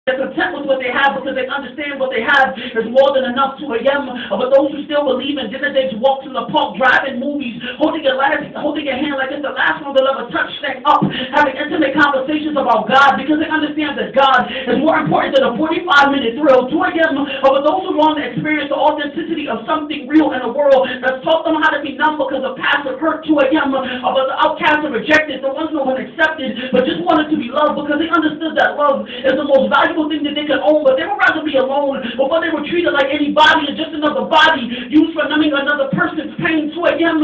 They're content with what they have because they understand what they have is more than enough. 2 a.m. But those who still believe in dinner dates, walks in the park, driving movies, holding your hand like it's the last one they'll ever touch, staying up, having intimate conversations about God because they understand that God is more important than a 45-minute thrill. 2 a.m. But those who want to experience the authenticity of something real in the world that's taught them how to be numb because of passive hurt. 2 a.m. But the outcasts are rejected, the ones no one accepted, but just wanted to be loved because they understood that love is the most valuable thing that they could own, but they would rather be alone before they were treated like anybody and just another body used for numbing another person's pain. 2 a.m.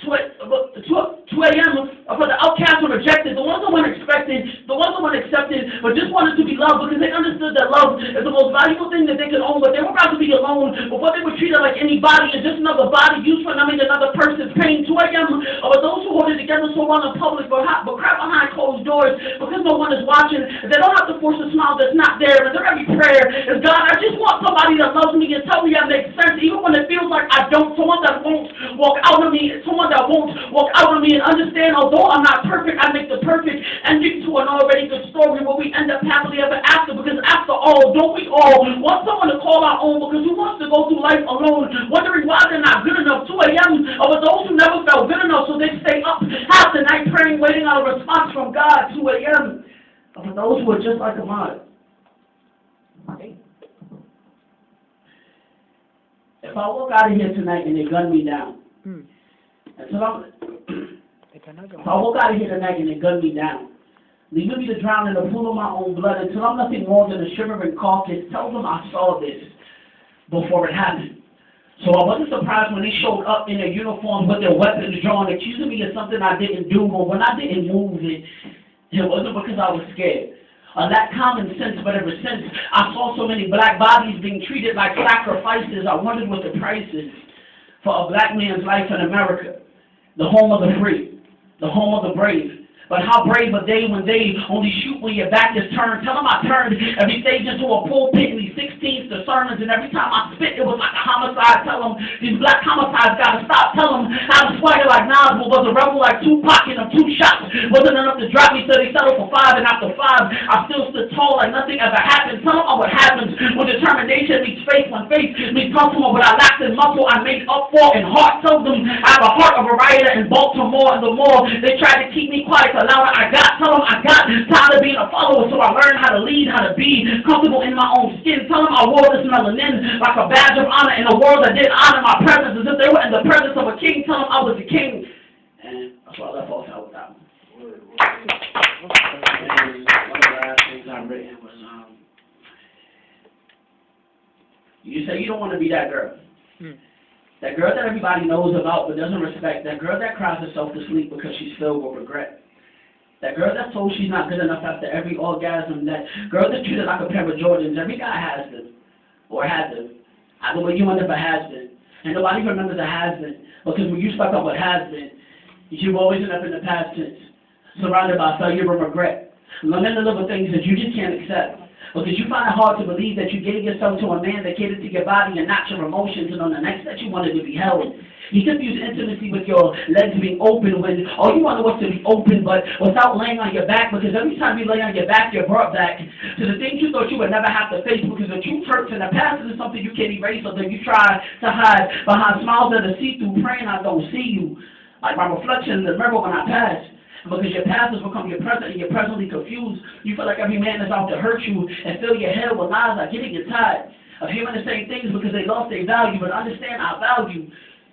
2 a.m. For the outcast and rejected, the ones that weren't expected, the ones that weren't accepted, but just wanted to be loved because they understood that love is the most valuable thing that they could own, but they would rather be alone before they were treated like anybody and just another body used for numbing another person's pain. 2 a.m. But those who hold it together so well in public but crap behind closed doors because no one is watching. They don't have to force a smile that's not there, and their every prayer is, God, I just want somebody that loves me and tell me that makes sense, even when it feels like I don't. Someone that won't walk out of me, someone that won't walk out of me and understand, although I'm not perfect, I make the perfect ending to an already good story where we end up happily ever after, because after all, don't we all want someone to call our own? Because who wants to go through life alone, wondering why they're not good enough? 2 a.m. Or those who never felt good enough, so they stay up half the night praying, waiting on a response from God. 2 a.m. Or for those who are just like Ahmaad. If I walk out of here tonight and they gun me down, if I walk out of here tonight and they gun me down, leaving me to drown in a pool of my own blood until I'm nothing more than a shivering carcass, tell them I saw this before it happened. So I wasn't surprised when they showed up in their uniforms with their weapons drawn, accusing me of something I didn't do, or when I didn't move it wasn't because I was scared. That common sense, but ever since I saw so many black bodies being treated like sacrifices, I wondered what the price is for a black man's life in America, the home of the free, the home of the brave. But how brave are they when they only shoot when your back is turned? Tell them I turned every stage into a pulpit in these 16s to sermons, and every time I spit, it was like a homicide. Tell them these black homicides got to stop. Tell them I was fighting like Nas, but was a rebel like Tupac, and them 2 shots wasn't enough to drop me, so they settled for 5, and after 5, I still stood tall like nothing ever happened. Tell them what happens when determination meets faith, when faith meets hustle, what I lacked in muscle, I made up for in heart. Tell them I have a heart of a rioter in Baltimore, and the more they tried to keep me quiet, the louder I got. Tell them I got tired of being a follower, so I learned how to lead, how to be comfortable in my own skin. Tell them I wore this melanin like a badge of honor in a world that didn't honor my presence as if they were in the presence of a king. Tell them I was a king. And that's why I left off out with that one. And one of the last things I written was, you say you don't want to be that girl. That girl that everybody knows about but doesn't respect. That girl that cries herself to sleep because she's filled with regret. That girl that's told she's not good enough after every orgasm. That girl that's treated like a pair of Jordans. Every guy has them. Or had them. Either way you end up a has-been. And nobody remembers a has-been. Because when you stuck up with has-been, you always end up in the past tense. Surrounded by failure and regret. Learning to live with things that you just can't accept. Because you find it hard to believe that you gave yourself to a man that catered to your body and not your emotions, and on the next that you wanted to be held. You confuse intimacy with your legs being open when all you wanted was to be open, but without laying on your back, because every time you lay on your back, you're brought back to the things you thought you would never have to face, because the truth hurts and the past is something you can't erase, so then you try to hide behind smiles that are see-through, praying I don't see you. Like my reflection in the mirror when I pass. Because your past has become your present and you're presently confused. You feel like every man is out to hurt you and fill your head with lies like getting you tired of hearing the same things because they lost their value. But understand our value.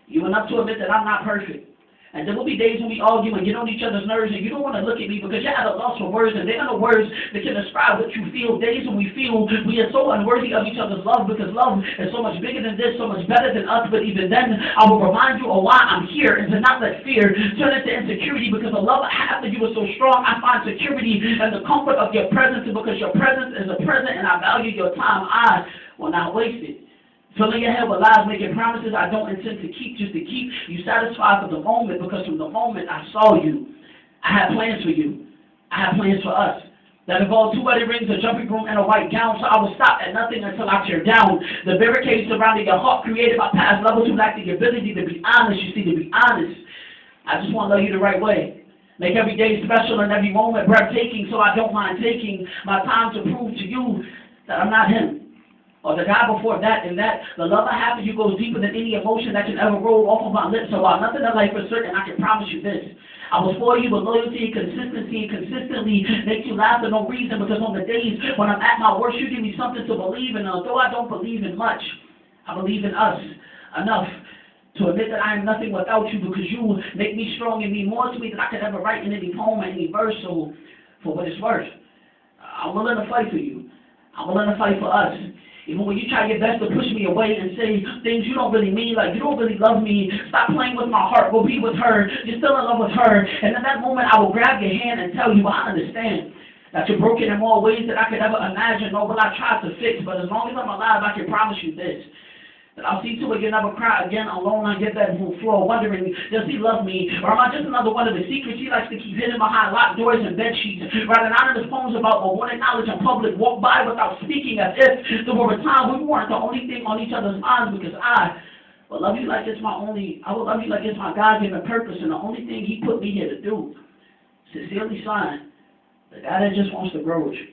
You enough to admit that I'm not perfect. And there will be days when we argue and get on each other's nerves and you don't want to look at me because you're at a loss for words and there are no words that can describe what you feel. Days when we feel we are so unworthy of each other's love because love is so much bigger than this, so much better than us. But even then, I will remind you of why I'm here and to not let fear turn into insecurity, because the love I have for you is so strong. I find security in the comfort of your presence, and because your presence is a present and I value your time, I will not waste it. Filling your head with lies, making promises I don't intend to keep, just to keep you satisfied for the moment, because from the moment I saw you, I had plans for you. I had plans for us. That involved 2 wedding rings, a jumping room, and a white gown, so I would stop at nothing until I tear down the barricades surrounding your heart created by past lovers who lacked the ability to be honest. You see, to be honest, I just want to love you the right way. Make every day special and every moment breathtaking, so I don't mind taking my time to prove to you that I'm not him. Or the guy before that, and that the love I have for you goes deeper than any emotion that can ever roll off of my lips. So while nothing in life is certain, I can promise you this. I was for you with loyalty and consistency, and consistently make you laugh for no reason, because on the days when I'm at my worst, you give me something to believe in. Although I don't believe in much, I believe in us enough to admit that I am nothing without you, because you make me strong and mean more to me than I could ever write in any poem or any verse. So for what it's worth, I'm willing to fight for you. I'm willing to fight for us. Even when you try your best to push me away and say things you don't really mean, like you don't really love me, stop playing with my heart, go be with her, you're still in love with her, and in that moment I will grab your hand and tell you I understand that you're broken in more ways than I could ever imagine, nor will I try to fix, but as long as I'm alive I can promise you this, that I'll see to it you never cry again alone on your bedroom floor, wondering, does he love me? Or am I just another one of the secrets he likes to keep hidden behind locked doors and bed sheets? Writing anonymous poems about what wanted knowledge in public, walk by without speaking, as if there were a time we weren't the only thing on each other's minds, because I will love you like it's my God-given purpose, and the only thing he put me here to do. Sincerely signed, the guy that just wants to grow with you.